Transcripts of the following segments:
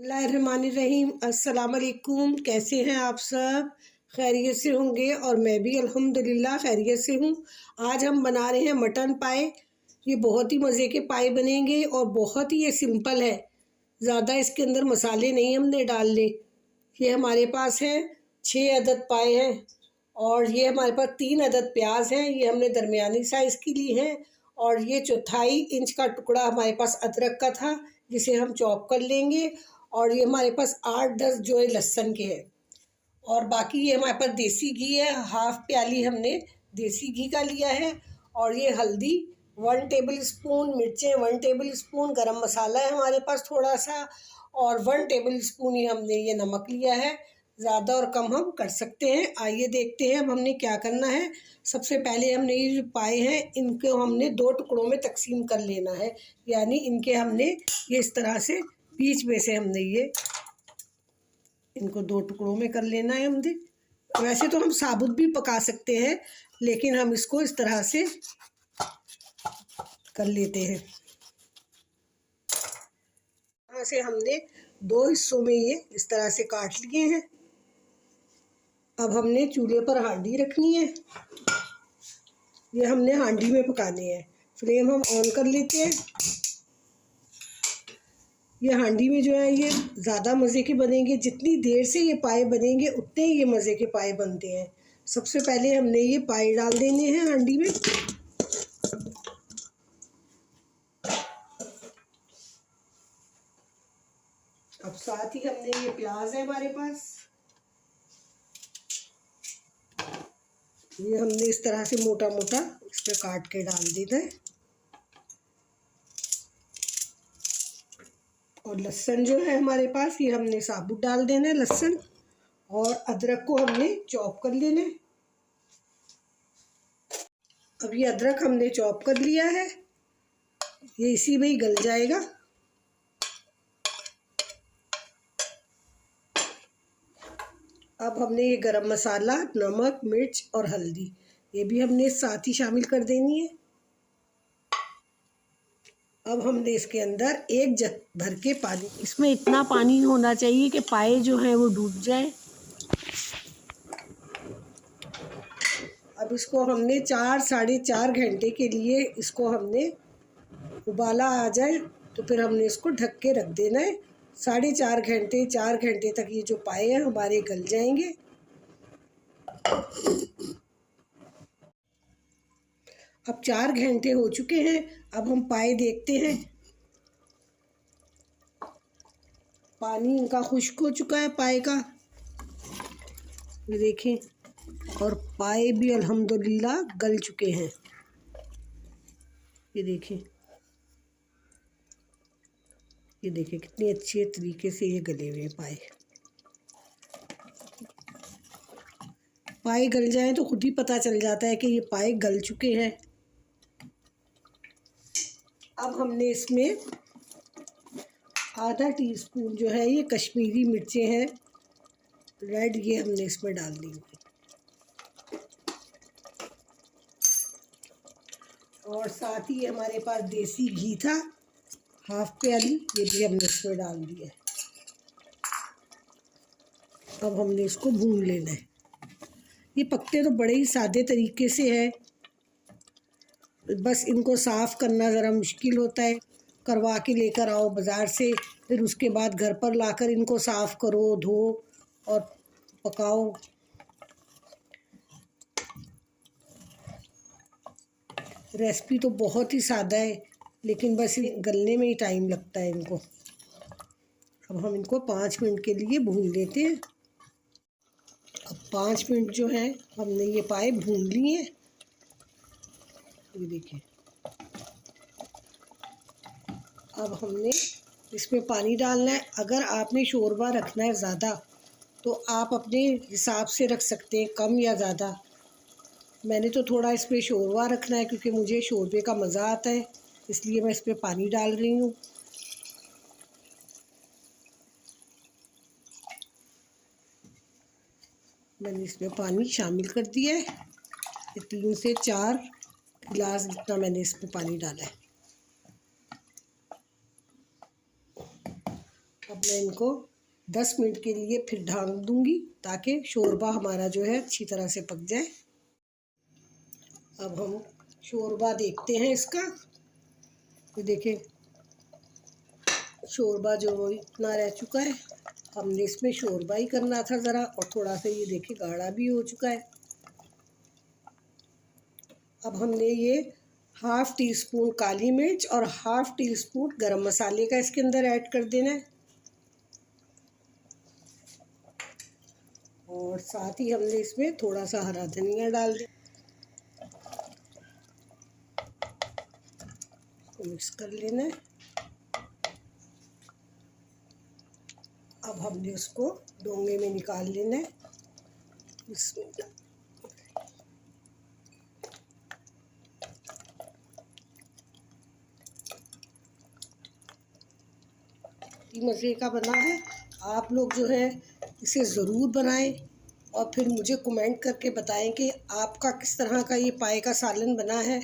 बिस्मिल्लाहिर्रहमानिर्रहीम। अस्सलाम वालेकुम। कैसे हैं आप सब? खैरियत से होंगे और मैं भी अल्हम्दुलिल्लाह खैरियत से हूँ। आज हम बना रहे हैं मटन पाए। ये बहुत ही मज़े के पाए बनेंगे और बहुत ही ये सिंपल है। ज़्यादा इसके अंदर मसाले नहीं हमने डालने। ये हमारे पास है 6 अदद पाए हैं और ये हमारे पास 3 अदद प्याज हैं। ये हमने दरमियानी साइज़ की ली है और ये 1/4 इंच का टुकड़ा हमारे पास अदरक का था जिसे हम चॉप कर लेंगे। और ये हमारे पास 8-10 जो है लहसुन के हैं और बाकी ये हमारे पास देसी घी है। हाफ़ प्याली हमने देसी घी का लिया है और ये हल्दी 1 टेबल स्पून, मिर्चें 1 टेबल स्पून, गरम मसाला है हमारे पास थोड़ा सा और 1 टेबल स्पून ही हमने ये नमक लिया है। ज़्यादा और कम हम कर सकते हैं। आइए देखते हैं अब हमने क्या करना है। सबसे पहले हमने ये जो पाए हैं इनको हमने 2 टुकड़ों में तकसीम कर लेना है, यानी इनके हमने ये इस तरह से बीच में से हमने ये इनको 2 टुकड़ों में कर लेना है हमने। वैसे तो हम साबुत भी पका सकते हैं लेकिन हम इसको इस तरह से कर लेते हैं। यहाँ से हमने 2 हिस्सों में ये इस तरह से काट लिए हैं। अब हमने चूल्हे पर हांडी रखनी है। ये हमने हांडी में पकाने हैं। फ्लेम हम ऑन कर लेते हैं। ये हांडी में जो है ये ज़्यादा मज़े के बनेंगे। जितनी देर से ये पाए बनेंगे उतने ही ये मज़े के पाए बनते हैं। सबसे पहले हमने ये पाए डाल देने हैं हांडी में। अब साथ ही हमने ये प्याज है हमारे पास, ये हमने इस तरह से मोटा मोटा इस पर काट के डाल देना है। और लहसुन जो है हमारे पास ये हमने साबुत डाल देना है लहसुन, और अदरक को हमने चॉप कर लेना है। अब ये अदरक हमने चॉप कर लिया है, ये इसी में ही गल जाएगा। अब हमने ये गरम मसाला, नमक, मिर्च और हल्दी ये भी हमने साथ ही शामिल कर देनी है। अब हमने इसके अंदर 1 जग भर के पानी, इसमें इतना पानी होना चाहिए कि पाए जो हैं वो डूब जाए। अब इसको हमने 4-4.5 घंटे के लिए इसको हमने उबाला आ जाए तो फिर हमने इसको ढक के रख देना है। 4.5 घंटे 4 घंटे तक ये जो पाए हैं हमारे गल जाएंगे। अब 4 घंटे हो चुके हैं। अब हम पाए देखते हैं। पानी इनका खुश्क हो चुका है पाए का, ये देखें, और पाए भी अल्हम्दुलिल्लाह गल चुके हैं। ये देखें, ये देखें कितने अच्छे तरीके से ये गले हुए पाए। पाए गल जाए तो खुद ही पता चल जाता है कि ये पाए गल चुके हैं। अब हमने इसमें आधा टीस्पून जो है ये कश्मीरी मिर्चें हैं रेड, ये हमने इसमें डाल दी और साथ ही हमारे पास देसी घी था हाफ़ प्याली, ये भी हमने इसमें डाल दिया। अब हमने इसको भून लेना है। ये पकते तो बड़े ही सादे तरीके से है, बस इनको साफ़ करना ज़रा मुश्किल होता है। करवा के लेकर आओ बाज़ार से, फिर उसके बाद घर पर लाकर इनको साफ़ करो, धो और पकाओ। रेसिपी तो बहुत ही सादा है लेकिन बस गलने में ही टाइम लगता है इनको। अब हम इनको 5 मिनट के लिए भून लेते हैं। अब 5 मिनट जो है हमने ये पाए भून लिए। ये देखिए, अब हमने इसमें पानी डालना है। अगर आपने शोरबा रखना है ज़्यादा तो आप अपने हिसाब से रख सकते हैं, कम या ज़्यादा। मैंने तो थोड़ा इसमें शोरबा रखना है क्योंकि मुझे शोरबे का मज़ा आता है, इसलिए मैं इसमें पानी डाल रही हूँ। मैंने इसमें पानी शामिल कर दिया है। ये 3 से 4 गिलास जितना मैंने इसमें पानी डाला है। अब मैं इनको 10 मिनट के लिए फिर ढाँक दूँगी ताकि शोरबा हमारा जो है अच्छी तरह से पक जाए। अब हम शोरबा देखते हैं इसका। ये देखिए शोरबा जो इतना रह चुका है, हमने इसमें शोरबा ही करना था ज़रा, और थोड़ा सा ये देखिए गाढ़ा भी हो चुका है। अब हमने ये हाफ़ टी स्पून काली मिर्च और हाफ़ टी स्पून गरम मसाले का इसके अंदर ऐड कर देना है, और साथ ही हमने इसमें थोड़ा सा हरा धनिया डाल दिया। मिक्स कर लेना है। अब हमने उसको डोंगे में निकाल लेना है। इसमें मज़े का बना है। आप लोग जो है इसे ज़रूर बनाएं और फिर मुझे कमेंट करके बताएं कि आपका किस तरह का ये पाए का सालन बना है।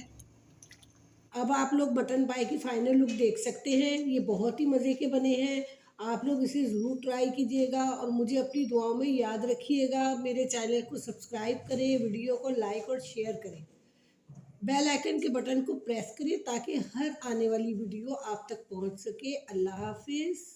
अब आप लोग मटन पाए की फ़ाइनल लुक देख सकते हैं। ये बहुत ही मज़े के बने हैं। आप लोग इसे ज़रूर ट्राई कीजिएगा और मुझे अपनी दुआओं में याद रखिएगा। मेरे चैनल को सब्सक्राइब करें, वीडियो को लाइक और शेयर करें, बेल आइकन के बटन को प्रेस करें ताकि हर आने वाली वीडियो आप तक पहुंच सके। अल्लाह हाफिज़।